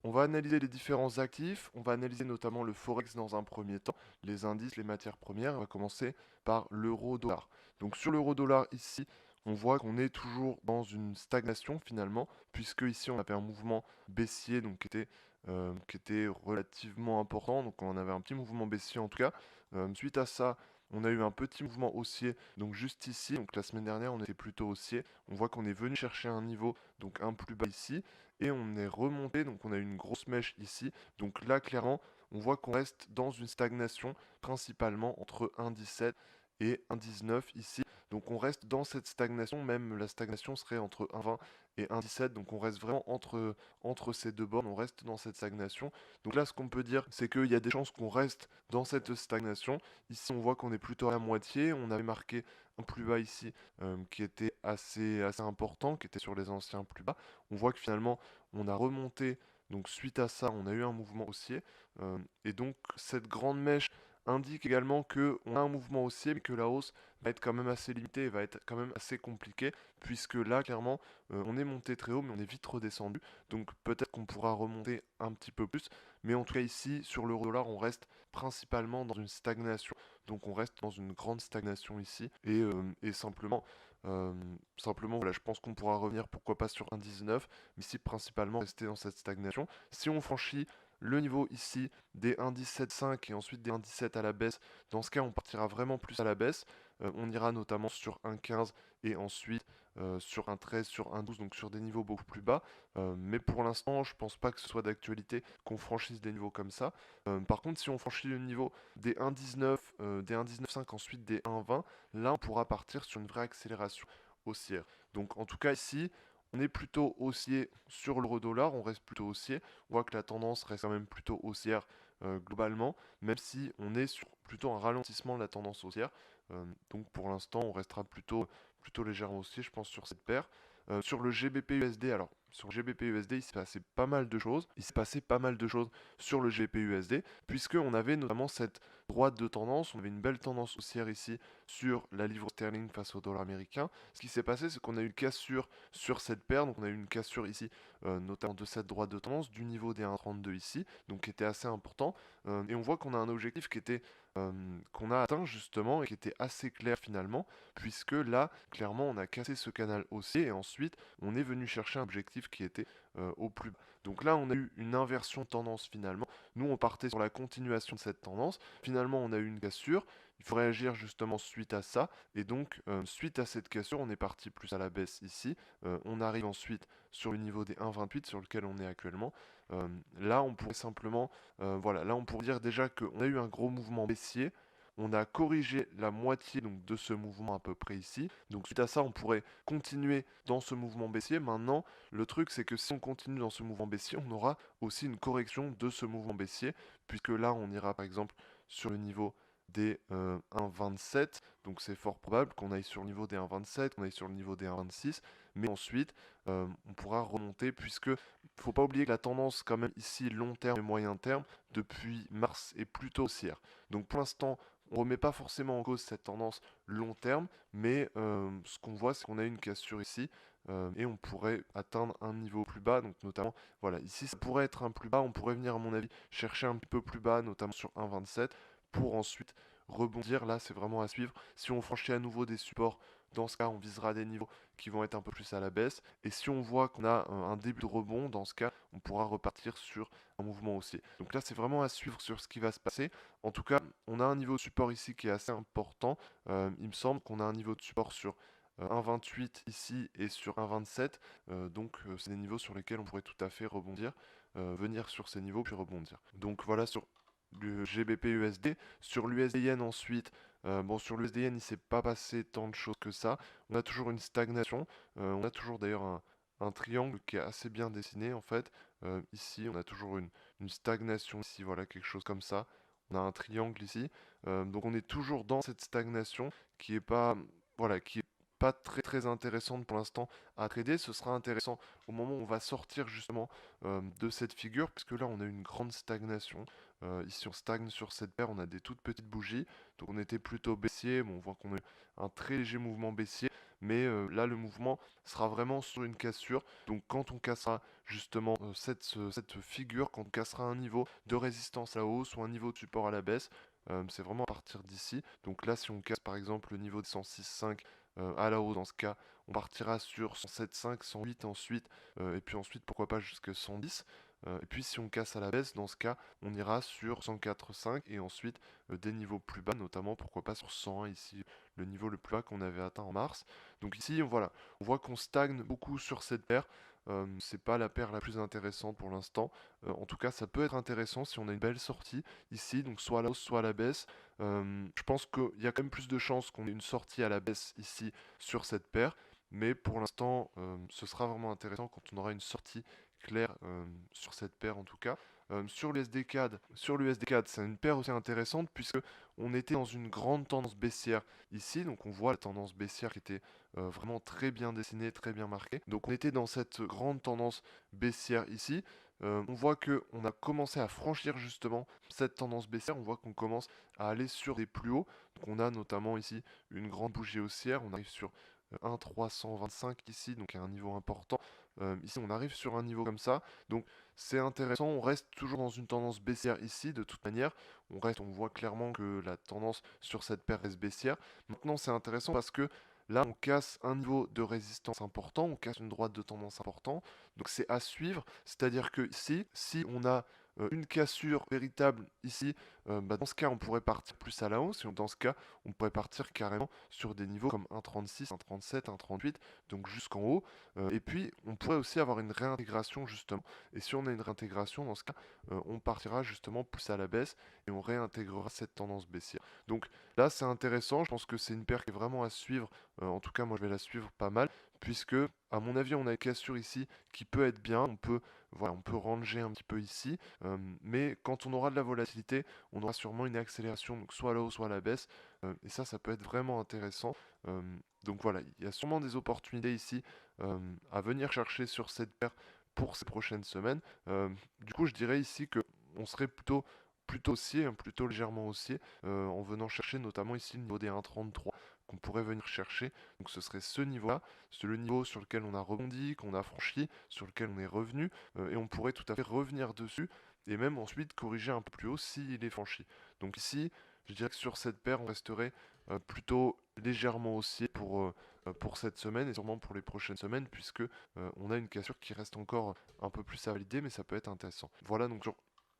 On va analyser les différents actifs, on va analyser notamment le forex dans un premier temps, les indices, les matières premières. On va commencer par l'euro-dollar. Donc sur l'euro-dollar ici, on voit qu'on est toujours dans une stagnation finalement, puisque ici on a fait un mouvement baissier donc qui était relativement important. Donc on avait un petit mouvement baissier en tout cas. Suite à ça, on a eu un petit mouvement haussier, donc juste ici. Donc la semaine dernière, on était plutôt haussier. On voit qu'on est venu chercher un niveau, donc un plus bas ici, et on est remonté. Donc on a eu une grosse mèche ici. Donc là, clairement, on voit qu'on reste dans une stagnation, principalement entre 1,17 et 1,19 ici. Donc on reste dans cette stagnation, même la stagnation serait entre 1,20 et 1,17. Donc on reste vraiment entre ces deux bornes, on reste dans cette stagnation. Donc là, ce qu'on peut dire, c'est qu'il y a des chances qu'on reste dans cette stagnation. Ici, on voit qu'on est plutôt à la moitié. On avait marqué un plus bas ici qui était assez important, qui était sur les anciens plus bas. On voit que finalement, on a remonté. Donc suite à ça, on a eu un mouvement haussier. Et donc cette grande mèche indique également qu'on a un mouvement haussier, mais que la hausse va être quand même assez limitée et va être quand même assez compliquée, puisque là, clairement, on est monté très haut, mais on est vite redescendu. Donc peut-être qu'on pourra remonter un petit peu plus. Mais en tout cas, ici, sur l'euro-dollar, on reste principalement dans une stagnation. Donc on reste dans une grande stagnation ici. Et euh, simplement, voilà, je pense qu'on pourra revenir, pourquoi pas sur 1,19, mais ici, principalement, rester dans cette stagnation. Si on franchit le niveau ici des 1,17,5 et ensuite des 1,17 à la baisse, dans ce cas, on partira vraiment plus à la baisse. On ira notamment sur 1,15 et ensuite sur 1,13, sur 1,12, donc sur des niveaux beaucoup plus bas. Mais pour l'instant, je pense pas que ce soit d'actualité qu'on franchisse des niveaux comme ça. Par contre, si on franchit le niveau des 1,19, des 1,19,5, ensuite des 1,20, là on pourra partir sur une vraie accélération haussière. Donc en tout cas ici, on est plutôt haussier sur l'euro-dollar, on reste plutôt haussier. On voit que la tendance reste quand même plutôt haussière globalement, même si on est sur plutôt un ralentissement de la tendance haussière. Donc pour l'instant, on restera plutôt légèrement haussier, je pense, sur cette paire. Sur le GBP USD, alors sur GBP USD, il s'est passé pas mal de choses. Il s'est passé pas mal de choses sur le GBP USD, puisqu'on avait notamment cette droite de tendance, on avait une belle tendance haussière ici sur la livre sterling face au dollar américain. Ce qui s'est passé, c'est qu'on a eu une cassure sur cette paire, donc on a eu une cassure ici, notamment de cette droite de tendance, du niveau des 1,32 ici, donc qui était assez important. Et on voit qu'on a un objectif qu'on a atteint justement et qui était assez clair finalement, puisque là, clairement, on a cassé ce canal haussier et ensuite, on est venu chercher un objectif qui était au plus bas. Donc là, on a eu une inversion de tendance finalement. Nous, on partait sur la continuation de cette tendance. Finalement, on a eu une cassure. Il faut réagir justement suite à ça. Et donc, suite à cette cassure, on est parti plus à la baisse ici. On arrive ensuite sur le niveau des 1,28 sur lequel on est actuellement. Là, on pourrait simplement, voilà, là, on pourrait dire déjà qu'on a eu un gros mouvement baissier. On a corrigé la moitié donc, de ce mouvement à peu près ici. Donc suite à ça, on pourrait continuer dans ce mouvement baissier. Maintenant, le truc, c'est que si on continue dans ce mouvement baissier, on aura aussi une correction de ce mouvement baissier, puisque là, on ira par exemple sur le niveau des 1,27. Donc c'est fort probable qu'on aille sur le niveau des 1,27, qu'on aille sur le niveau des 1,26. Mais ensuite, on pourra remonter, puisque faut pas oublier que la tendance, quand même, ici, long terme et moyen terme, depuis mars, est plutôt haussière. Donc pour l'instant, on ne remet pas forcément en cause cette tendance long terme, mais ce qu'on voit, c'est qu'on a une cassure ici, et on pourrait atteindre un niveau plus bas, donc notamment, voilà, ici, ça pourrait être un plus bas, on pourrait venir, à mon avis, chercher un petit peu plus bas, notamment sur 1,27, pour ensuite rebondir. Là, c'est vraiment à suivre. Si on franchit à nouveau des supports, dans ce cas, on visera des niveaux qui vont être un peu plus à la baisse. Et si on voit qu'on a un début de rebond, dans ce cas, on pourra repartir sur un mouvement haussier. Donc là, c'est vraiment à suivre sur ce qui va se passer. En tout cas, on a un niveau de support ici qui est assez important. Il me semble qu'on a un niveau de support sur 1,28 ici et sur 1,27. Donc c'est des niveaux sur lesquels on pourrait tout à fait rebondir, venir sur ces niveaux puis rebondir. Donc voilà sur le GBP USD. Sur l'USD Yen ensuite, bon sur l'USD Yen il s'est pas passé tant de choses que ça. On a toujours une stagnation. On a toujours d'ailleurs un triangle qui est assez bien dessiné en fait. Ici on a toujours une stagnation ici, voilà quelque chose comme ça. On a un triangle ici. Donc on est toujours dans cette stagnation qui est pas, voilà, qui est pas très très intéressante pour l'instant à trader. Ce sera intéressant au moment où on va sortir justement de cette figure, puisque là on a une grande stagnation. Ici on stagne sur cette paire, on a des toutes petites bougies, donc on était plutôt baissier. Bon, on voit qu'on a eu un très léger mouvement baissier, mais là le mouvement sera vraiment sur une cassure. Donc quand on cassera justement cette figure, quand on cassera un niveau de résistance à la hausse ou un niveau de support à la baisse, c'est vraiment à partir d'ici. Donc là, si on casse par exemple le niveau de 106,5 à la hausse, dans ce cas, on partira sur 107,5, 108 ensuite, et puis ensuite, pourquoi pas jusqu'à 110. Et puis si on casse à la baisse, dans ce cas, on ira sur 104,5 et ensuite des niveaux plus bas, notamment pourquoi pas sur 101 ici, le niveau le plus bas qu'on avait atteint en mars. Donc ici, voilà, on voit qu'on stagne beaucoup sur cette paire. C'est pas la paire la plus intéressante pour l'instant. En tout cas, ça peut être intéressant si on a une belle sortie ici, donc soit à la hausse, soit à la baisse. Je pense qu'il y a quand même plus de chances qu'on ait une sortie à la baisse ici sur cette paire. Mais pour l'instant, ce sera vraiment intéressant quand on aura une sortie claire sur cette paire en tout cas. Sur l'USD CAD, c'est une paire aussi intéressante puisque on était dans une grande tendance baissière ici. Donc on voit la tendance baissière qui était vraiment très bien dessinée, très bien marquée. Donc on était dans cette grande tendance baissière ici. On voit que on a commencé à franchir justement cette tendance baissière. On voit qu'on commence à aller sur des plus hauts. Donc on a notamment ici une grande bougie haussière. On arrive sur 1,325 ici, donc à un niveau important. Ici, on arrive sur un niveau comme ça, donc c'est intéressant. On reste toujours dans une tendance baissière ici, de toute manière. On voit clairement que la tendance sur cette paire reste baissière. Maintenant, c'est intéressant parce que là, on casse un niveau de résistance important, on casse une droite de tendance important, donc c'est à suivre. C'est-à-dire que ici, si on a une cassure véritable ici, dans ce cas, on pourrait partir plus à la hausse. Et dans ce cas, on pourrait partir carrément sur des niveaux comme 1,36, 1,37, 1,38, donc jusqu'en haut. Et puis, on pourrait aussi avoir une réintégration justement. Et si on a une réintégration, dans ce cas, on partira justement plus à la baisse et on réintégrera cette tendance baissière. Donc là, c'est intéressant. Je pense que c'est une paire qui est vraiment à suivre. En tout cas, moi, je vais la suivre pas mal, puisque, à mon avis, on a une cassure ici qui peut être bien. Voilà, on peut ranger un petit peu ici, mais quand on aura de la volatilité, on aura sûrement une accélération, donc soit à la hausse, soit à la baisse, et ça peut être vraiment intéressant. Euh, donc voilà, il y a sûrement des opportunités ici à venir chercher sur cette paire pour ces prochaines semaines. Du coup, je dirais ici que on serait plutôt haussier, hein, plutôt légèrement haussier, en venant chercher notamment ici le niveau des 1,33 qu'on pourrait venir chercher. Donc ce serait ce niveau-là, c'est le niveau sur lequel on a rebondi, qu'on a franchi, sur lequel on est revenu, et on pourrait tout à fait revenir dessus et même ensuite corriger un peu plus haut s'il est franchi. Donc ici, je dirais que sur cette paire, on resterait plutôt légèrement haussier pour cette semaine et sûrement pour les prochaines semaines, puisque on a une cassure qui reste encore un peu plus à valider, mais ça peut être intéressant. Voilà donc sur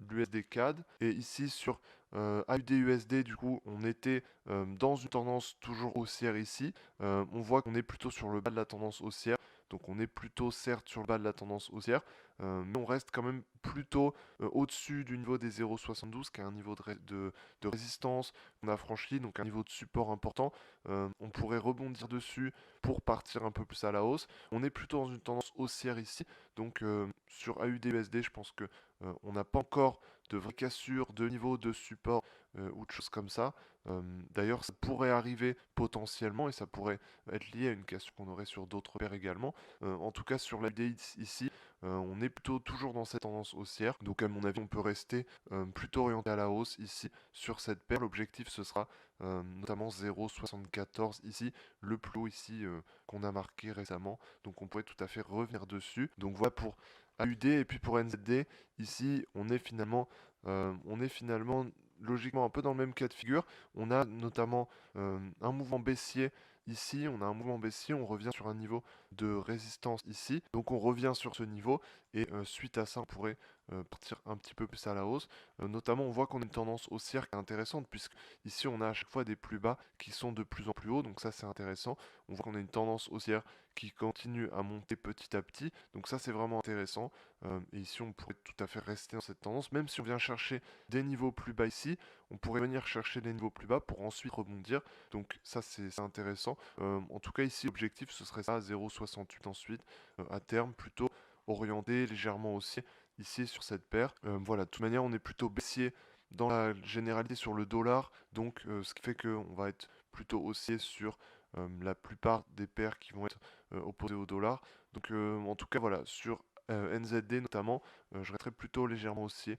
l'USD CAD. Et ici sur AUD-USD, du coup, on était dans une tendance toujours haussière ici. On voit qu'on est plutôt sur le bas de la tendance haussière. Donc on est plutôt certes sur le bas de la tendance haussière, mais on reste quand même plutôt au-dessus du niveau des 0,72, qui est un niveau de résistance qu'on a franchi, donc un niveau de support important. On pourrait rebondir dessus pour partir un peu plus à la hausse. On est plutôt dans une tendance haussière ici, donc sur AUD-USD, je pense que on n'a pas encore de vraie cassure de niveau de support ou de choses comme ça. D'ailleurs, ça pourrait arriver potentiellement et ça pourrait être lié à une cassure qu'on aurait sur d'autres paires également. En tout cas, sur la DX ici, on est plutôt toujours dans cette tendance haussière. Donc, à mon avis, on peut rester plutôt orienté à la hausse ici sur cette paire. L'objectif, ce sera notamment 0,74 ici, le plus haut ici qu'on a marqué récemment. Donc, on pourrait tout à fait revenir dessus. Donc, voilà pour AUD et puis pour NZD. Ici, on est finalement logiquement un peu dans le même cas de figure. On a notamment un mouvement baissier ici, on a un mouvement baissier, on revient sur un niveau de résistance ici. Donc on revient sur ce niveau et suite à ça, on pourrait partir un petit peu plus à la hausse. Notamment, on voit qu'on a une tendance haussière qui est intéressante puisque ici, on a à chaque fois des plus bas qui sont de plus en plus hauts. Donc ça, c'est intéressant. On voit qu'on a une tendance haussière qui continue à monter petit à petit. Donc ça, c'est vraiment intéressant. Et ici, on pourrait tout à fait rester dans cette tendance, même si on vient chercher des niveaux plus bas ici, on pourrait venir chercher des niveaux plus bas pour ensuite rebondir. Donc ça, c'est intéressant. En tout cas, ici, l'objectif, ce serait ça, 0,68 ensuite, à terme, plutôt orienté légèrement haussier ici sur cette paire. Voilà, de toute manière, on est plutôt baissier dans la généralité sur le dollar, donc ce qui fait qu'on va être plutôt haussier sur la plupart des paires qui vont être opposées au dollar. Donc en tout cas, voilà, sur NZD notamment, je resterai plutôt légèrement haussier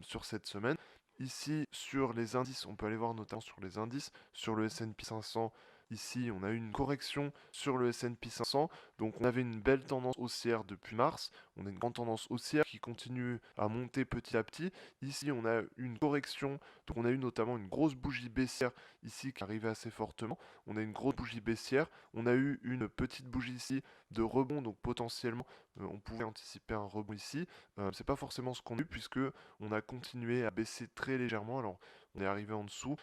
sur cette semaine. Ici, sur les indices, on peut aller voir notamment sur les indices, sur le S&P 500, Ici, on a eu une correction sur le S&P 500, donc on avait une belle tendance haussière depuis mars. On a une grande tendance haussière qui continue à monter petit à petit. Ici, on a une correction, donc on a eu notamment une grosse bougie baissière ici qui arrivait assez fortement. On a une grosse bougie baissière, on a eu une petite bougie ici de rebond, donc potentiellement on pouvait anticiper un rebond ici. C'est pas forcément ce qu'on a eu puisque on a continué à baisser très légèrement. Alors on est arrivé en dessous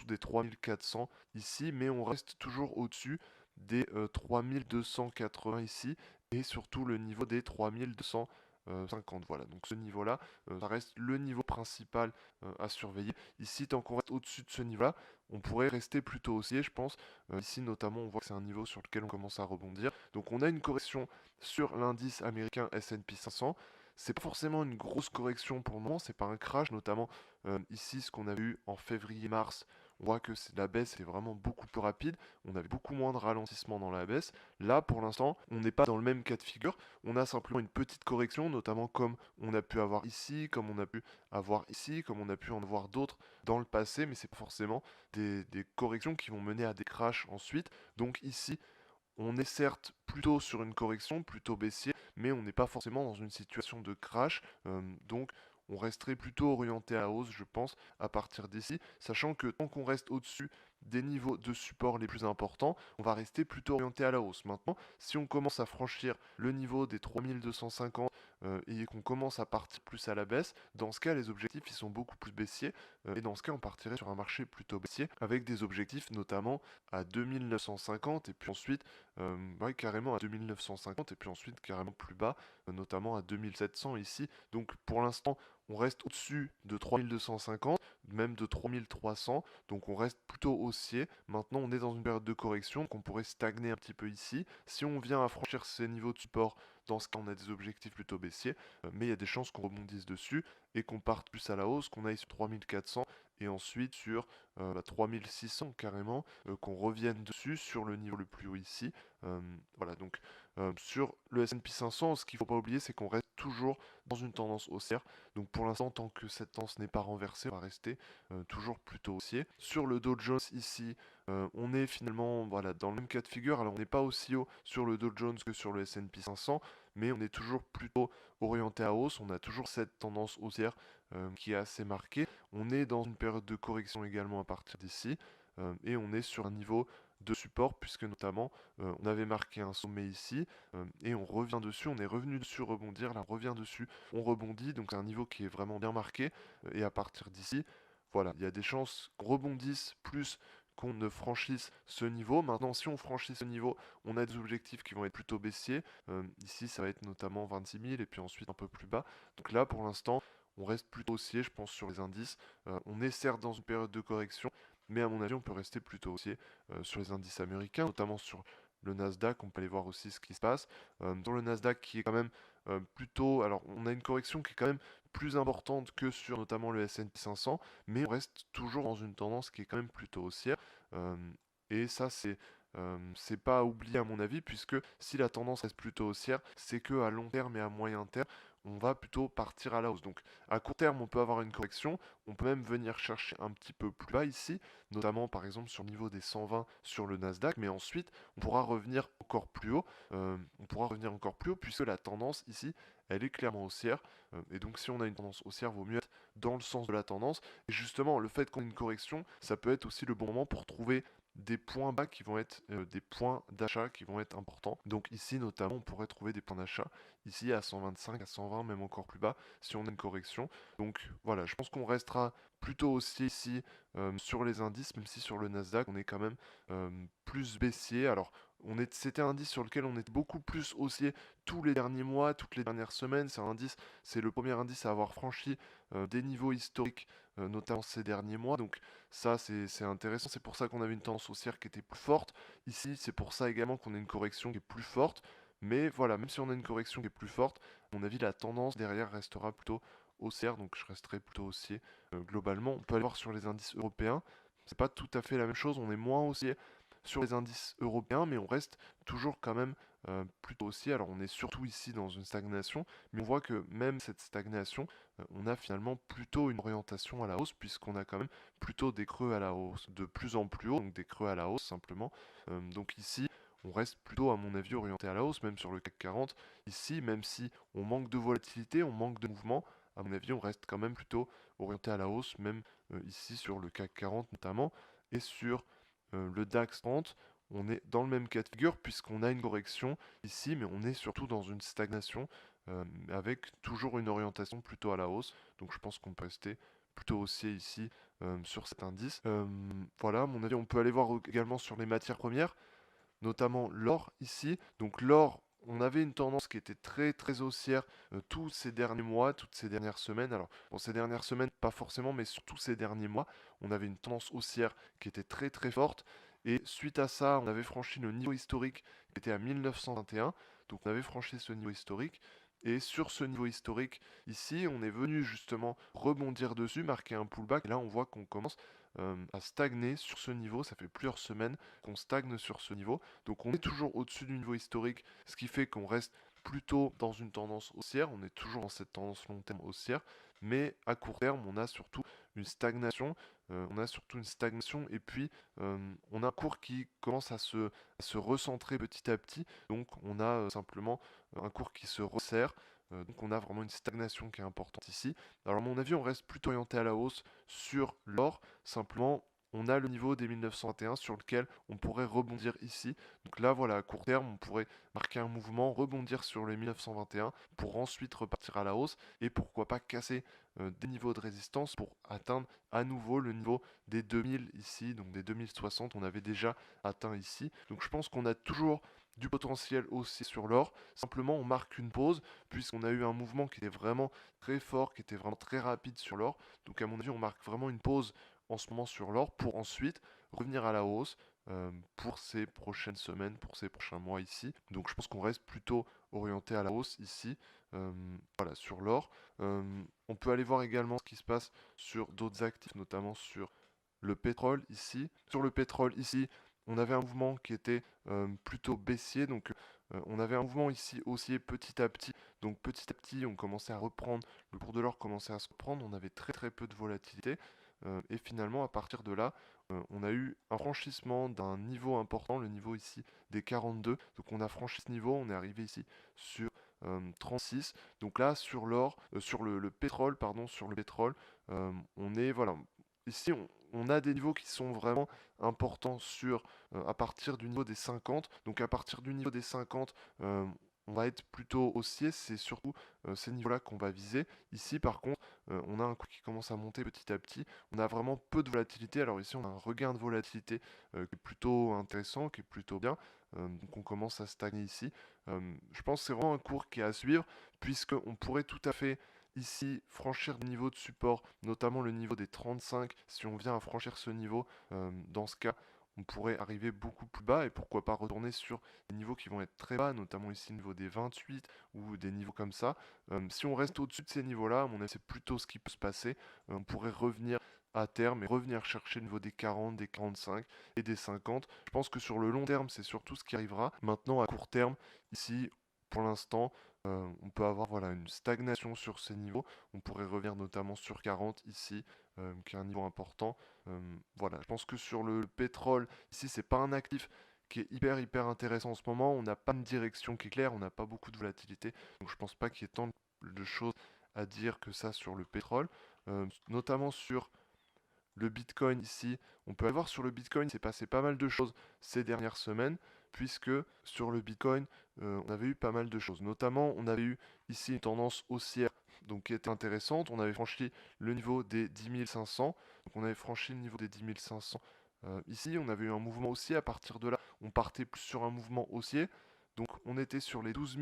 des 3400 ici, mais on reste toujours au-dessus des 3280 ici et surtout le niveau des 3250. Voilà, donc ce niveau-là, ça reste le niveau principal à surveiller. Ici, tant qu'on reste au-dessus de ce niveau-là, on pourrait rester plutôt haussier, je pense. Ici, notamment, on voit que c'est un niveau sur lequel on commence à rebondir. Donc, on a une correction sur l'indice américain S&P 500. C'est pas forcément une grosse correction pour le moment, c'est pas un crash, notamment ici ce qu'on a eu en février-mars. On voit que la baisse est vraiment beaucoup plus rapide, on avait beaucoup moins de ralentissement dans la baisse. Là, pour l'instant, on n'est pas dans le même cas de figure, on a simplement une petite correction, notamment comme on a pu avoir ici, comme on a pu avoir ici, comme on a pu en avoir d'autres dans le passé, mais c'est pas forcément des corrections qui vont mener à des crashs ensuite. Donc ici, on est certes plutôt sur une correction, plutôt baissier, mais on n'est pas forcément dans une situation de crash. Donc on resterait plutôt orienté à la hausse, je pense, à partir d'ici, sachant que tant qu'on reste au-dessus des niveaux de support les plus importants, on va rester plutôt orienté à la hausse. Maintenant, si on commence à franchir le niveau des 3250 et qu'on commence à partir plus à la baisse, dans ce cas, les objectifs ils sont beaucoup plus baissiers, et dans ce cas, on partirait sur un marché plutôt baissier, avec des objectifs notamment à 2950, et puis ensuite ouais, carrément à 2950 et puis ensuite carrément plus bas, notamment à 2700 ici. Donc pour l'instant, on reste au-dessus de 3250, même de 3300, donc on reste plutôt haussier. Maintenant, on est dans une période de correction, donc on pourrait stagner un petit peu ici. Si on vient à franchir ces niveaux de support, dans ce cas, on a des objectifs plutôt baissiers, mais il y a des chances qu'on rebondisse dessus et qu'on parte plus à la hausse, qu'on aille sur 3400 et ensuite sur 3600 carrément, qu'on revienne dessus sur le niveau le plus haut ici. Voilà, donc sur le S&P 500, ce qu'il ne faut pas oublier, c'est qu'on reste toujours dans une tendance haussière. Donc pour l'instant, tant que cette tendance n'est pas renversée, on va rester toujours plutôt haussier. Sur le Dow Jones ici, on est finalement voilà, dans le même cas de figure. Alors on n'est pas aussi haut sur le Dow Jones que sur le S&P 500, mais on est toujours plutôt orienté à hausse. On a toujours cette tendance haussière qui est assez marquée. On est dans une période de correction également à partir d'ici, et on est sur un niveau de support puisque notamment on avait marqué un sommet ici et on revient dessus, on est revenu dessus rebondir, là on revient dessus, on rebondit, donc c'est un niveau qui est vraiment bien marqué et à partir d'ici, voilà, il y a des chances qu'on rebondisse plus qu'on ne franchisse ce niveau. Maintenant, si on franchit ce niveau, on a des objectifs qui vont être plutôt baissiers. Ici, ça va être notamment 26 000 et puis ensuite un peu plus bas. Donc là, pour l'instant, on reste plutôt haussier, je pense, sur les indices. On est certes dans une période de correction, mais à mon avis, on peut rester plutôt haussier sur les indices américains, notamment sur le Nasdaq. On peut aller voir aussi ce qui se passe. Dans le Nasdaq, qui est quand même plutôt. Alors, on a une correction qui est quand même plus importante que sur notamment le S&P 500, mais on reste toujours dans une tendance qui est quand même plutôt haussière. Euh, et ça, c'est pas à oublier à mon avis, puisque si la tendance reste plutôt haussière, c'est que à long terme et à moyen terme, on va plutôt partir à la hausse. Donc à court terme, on peut avoir une correction, on peut même venir chercher un petit peu plus bas ici, notamment par exemple sur le niveau des 120 sur le Nasdaq, mais ensuite on pourra revenir encore plus haut, puisque la tendance ici, elle est clairement haussière, et donc si on a une tendance haussière, vaut mieux être dans le sens de la tendance. Et justement, le fait qu'on ait une correction, ça peut être aussi le bon moment pour trouver des points bas qui vont être des points d'achat qui vont être importants. Donc ici notamment on pourrait trouver des points d'achat ici à 125, à 120, même encore plus bas si on a une correction. Donc voilà, je pense qu'on restera plutôt aussi ici sur les indices, même si sur le Nasdaq on est quand même plus baissier. Alors c'était un indice sur lequel on est beaucoup plus haussier tous les derniers mois, toutes les dernières semaines. C'est le premier indice à avoir franchi des niveaux historiques, notamment ces derniers mois. Donc ça, c'est intéressant. C'est pour ça qu'on avait une tendance haussière qui était plus forte. Ici, c'est pour ça également qu'on a une correction qui est plus forte. Mais voilà, même si on a une correction qui est plus forte, à mon avis, la tendance derrière restera plutôt haussière. Donc je resterai plutôt haussier globalement. On peut aller voir sur les indices européens. C'est pas tout à fait la même chose. On est moins haussier sur les indices européens, mais on reste toujours quand même plutôt haussier. Alors on est surtout ici dans une stagnation, mais on voit que même cette stagnation, on a finalement plutôt une orientation à la hausse, puisqu'on a quand même plutôt des creux à la hausse, de plus en plus haut, donc des creux à la hausse simplement. Donc ici, on reste plutôt, à mon avis, orienté à la hausse, même sur le CAC 40. Ici, même si on manque de volatilité, on manque de mouvement, à mon avis, on reste quand même plutôt orienté à la hausse, même ici sur le CAC 40 notamment, et sur le DAX 30, on est dans le même cas de figure, puisqu'on a une correction ici, mais on est surtout dans une stagnation, avec toujours une orientation plutôt à la hausse. Donc je pense qu'on peut rester plutôt haussier ici sur cet indice. Voilà, à mon avis, on peut aller voir également sur les matières premières, notamment l'or ici. Donc l'or, on avait une tendance qui était très très haussière tous ces derniers mois, toutes ces dernières semaines. Alors, bon, ces dernières semaines, pas forcément, mais surtout ces derniers mois, on avait une tendance haussière qui était très très forte. Et suite à ça, on avait franchi le niveau historique qui était à 1921. Donc on avait franchi ce niveau historique. Et sur ce niveau historique, ici, on est venu justement rebondir dessus, marquer un pullback. Et là, on voit qu'on commence à stagner sur ce niveau. Ça fait plusieurs semaines qu'on stagne sur ce niveau. Donc on est toujours au-dessus du niveau historique, ce qui fait qu'on reste plutôt dans une tendance haussière. On est toujours dans cette tendance long terme haussière. Mais à court terme, on a surtout une stagnation. Et puis on a un cours qui commence à se recentrer petit à petit. Donc on a simplement un cours qui se resserre. Donc on a vraiment une stagnation qui est importante ici. Alors à mon avis, on reste plutôt orienté à la hausse sur l'or. Simplement, on a le niveau des 1921 sur lequel on pourrait rebondir ici. Donc là, voilà, à court terme, on pourrait marquer un mouvement, rebondir sur les 1921 pour ensuite repartir à la hausse et pourquoi pas casser des niveaux de résistance pour atteindre à nouveau le niveau des 2000 ici, donc des 2060, on avait déjà atteint ici. Donc je pense qu'on a toujours du potentiel aussi sur l'or. Simplement, on marque une pause puisqu'on a eu un mouvement qui était vraiment très fort, qui était vraiment très rapide sur l'or. Donc à mon avis, on marque vraiment une pause en ce moment sur l'or pour ensuite revenir à la hausse pour ces prochaines semaines, pour ces prochains mois ici. Donc je pense qu'on reste plutôt orienté à la hausse ici, voilà, sur l'or. On peut aller voir également ce qui se passe sur d'autres actifs, notamment sur le pétrole ici. Sur le pétrole ici, on avait un mouvement qui était plutôt baissier, donc on avait un mouvement ici haussier petit à petit. Donc petit à petit, on commençait à reprendre, le cours de l'or commençait à se reprendre, on avait très très peu de volatilité. Et finalement, à partir de là, on a eu un franchissement d'un niveau important, le niveau ici des 42. Donc on a franchi ce niveau, on est arrivé ici sur 36. Donc là, sur l'or, sur le pétrole, pardon, sur le pétrole, on est, voilà, ici on a des niveaux qui sont vraiment importants sur, à partir du niveau des 50. Donc à partir du niveau des 50, on va être plutôt haussier, c'est surtout ces niveaux-là qu'on va viser. Ici, par contre, on a un cours qui commence à monter petit à petit. On a vraiment peu de volatilité. Alors ici, on a un regain de volatilité qui est plutôt intéressant, qui est plutôt bien. Donc on commence à stagner ici. Je pense que c'est vraiment un cours qui est à suivre, puisqu'on pourrait tout à fait ici franchir des niveaux de support, notamment le niveau des 35. Si on vient à franchir ce niveau, dans ce cas, on pourrait arriver beaucoup plus bas et pourquoi pas retourner sur des niveaux qui vont être très bas, notamment ici le niveau des 28 ou des niveaux comme ça. Si on reste au-dessus de ces niveaux-là, à mon avis, c'est plutôt ce qui peut se passer. On pourrait revenir à terme et revenir chercher le niveau des 40, des 45 et des 50. Je pense que sur le long terme, c'est surtout ce qui arrivera. Maintenant, à court terme, ici, pour l'instant, on peut avoir voilà, une stagnation sur ces niveaux. On pourrait revenir notamment sur 40 ici, qui est un niveau important. Voilà, je pense que sur le pétrole, ici, c'est pas un actif qui est hyper hyper intéressant en ce moment. On n'a pas une direction qui est claire, on n'a pas beaucoup de volatilité. Donc je pense pas qu'il y ait tant de choses à dire que ça sur le pétrole. Notamment sur le Bitcoin ici, on peut aller voir sur le Bitcoin, c'est passé pas mal de choses ces dernières semaines, puisque sur le Bitcoin, on avait eu pas mal de choses. Notamment, on avait eu ici une tendance haussière, donc qui était intéressante. On avait franchi le niveau des 10 500, donc on avait franchi le niveau des 10 500. Ici, on avait eu un mouvement haussier. À partir de là, on partait plus sur un mouvement haussier. Donc, on était sur les 12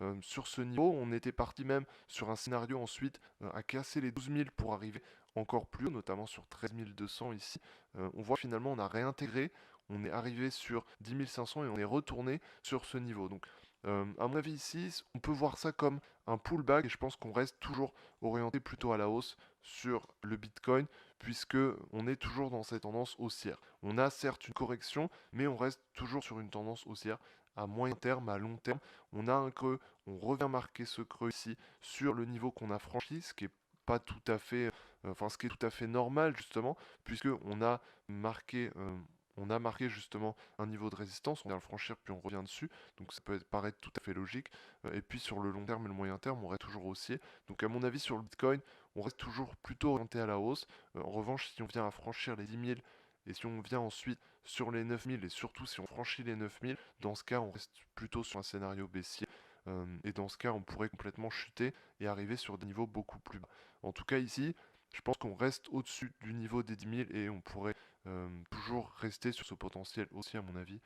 000 sur ce niveau. On était parti même sur un scénario ensuite à casser les 12 000 pour arriver encore plus haut, notamment sur 13 200 ici. On voit finalement on a réintégré, on est arrivé sur 10 500 et on est retourné sur ce niveau. Donc à mon avis ici, on peut voir ça comme un pullback et je pense qu'on reste toujours orienté plutôt à la hausse sur le Bitcoin puisque on est toujours dans cette tendance haussière. On a certes une correction, mais on reste toujours sur une tendance haussière à moyen terme, à long terme, on a un creux, on revient marquer ce creux ici sur le niveau qu'on a franchi, ce qui est pas tout à fait, enfin ce qui est tout à fait normal justement, puisque marqué, on a marqué justement un niveau de résistance, on vient le franchir puis on revient dessus, donc ça peut paraître tout à fait logique. Et puis sur le long terme et le moyen terme, on reste toujours haussier. Donc à mon avis sur le Bitcoin, on reste toujours plutôt orienté à la hausse. En revanche, si on vient à franchir les 10 000 et si on vient ensuite sur les 9 000 et surtout si on franchit les 9 000, dans ce cas, on reste plutôt sur un scénario baissier. Et dans ce cas, on pourrait complètement chuter et arriver sur des niveaux beaucoup plus bas. En tout cas, ici, je pense qu'on reste au-dessus du niveau des 10 000 et on pourrait toujours rester sur ce potentiel aussi, à mon avis,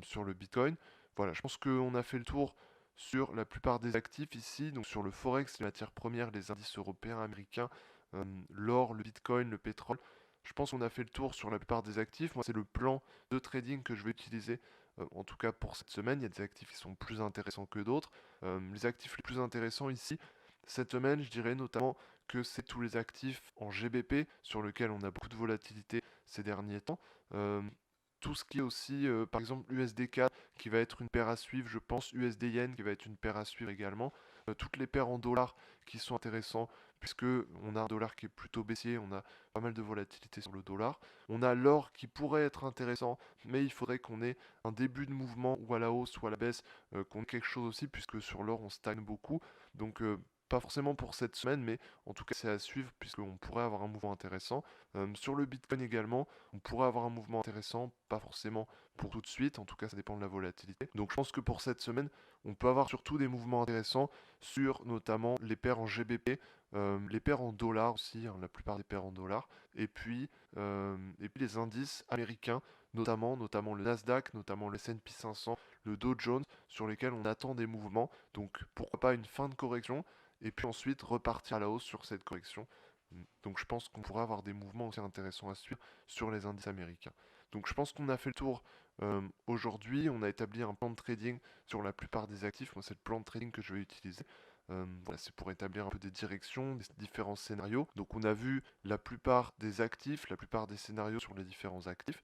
sur le Bitcoin. Voilà, je pense qu'on a fait le tour sur la plupart des actifs ici, donc sur le Forex, les matières premières, les indices européens, américains, l'or, le Bitcoin, le pétrole. Je pense qu'on a fait le tour sur la plupart des actifs. Moi, c'est le plan de trading que je vais utiliser, en tout cas pour cette semaine. Il y a des actifs qui sont plus intéressants que d'autres. Les actifs les plus intéressants ici, cette semaine, je dirais notamment que c'est tous les actifs en GBP sur lesquels on a beaucoup de volatilité ces derniers temps. Euh, tout ce qui est aussi, par exemple, USDK qui va être une paire à suivre, je pense, USD Yen qui va être une paire à suivre également. Toutes les paires en dollars qui sont intéressants puisque on a un dollar qui est plutôt baissier, on a pas mal de volatilité sur le dollar. On a l'or qui pourrait être intéressant, mais il faudrait qu'on ait un début de mouvement ou à la hausse ou à la baisse, qu'on ait quelque chose aussi puisque sur l'or on stagne beaucoup. Donc pas forcément pour cette semaine, mais en tout cas c'est à suivre puisqu'on pourrait avoir un mouvement intéressant. Sur le Bitcoin également, on pourrait avoir un mouvement intéressant, pas forcément pour tout de suite, en tout cas ça dépend de la volatilité. Donc je pense que pour cette semaine, on peut avoir surtout des mouvements intéressants sur notamment les paires en GBP, les paires en dollars aussi, hein, la plupart des paires en dollars, et puis les indices américains, notamment le Nasdaq, notamment le S&P 500, le Dow Jones, sur lesquels on attend des mouvements. Donc pourquoi pas une fin de correction, et puis ensuite repartir à la hausse sur cette correction. Donc je pense qu'on pourra avoir des mouvements aussi intéressants à suivre sur les indices américains. Donc je pense qu'on a fait le tour aujourd'hui. On a établi un plan de trading sur la plupart des actifs. Moi, c'est le plan de trading que je vais utiliser. Voilà, c'est pour établir un peu des directions, des différents scénarios. Donc on a vu la plupart des actifs, la plupart des scénarios sur les différents actifs.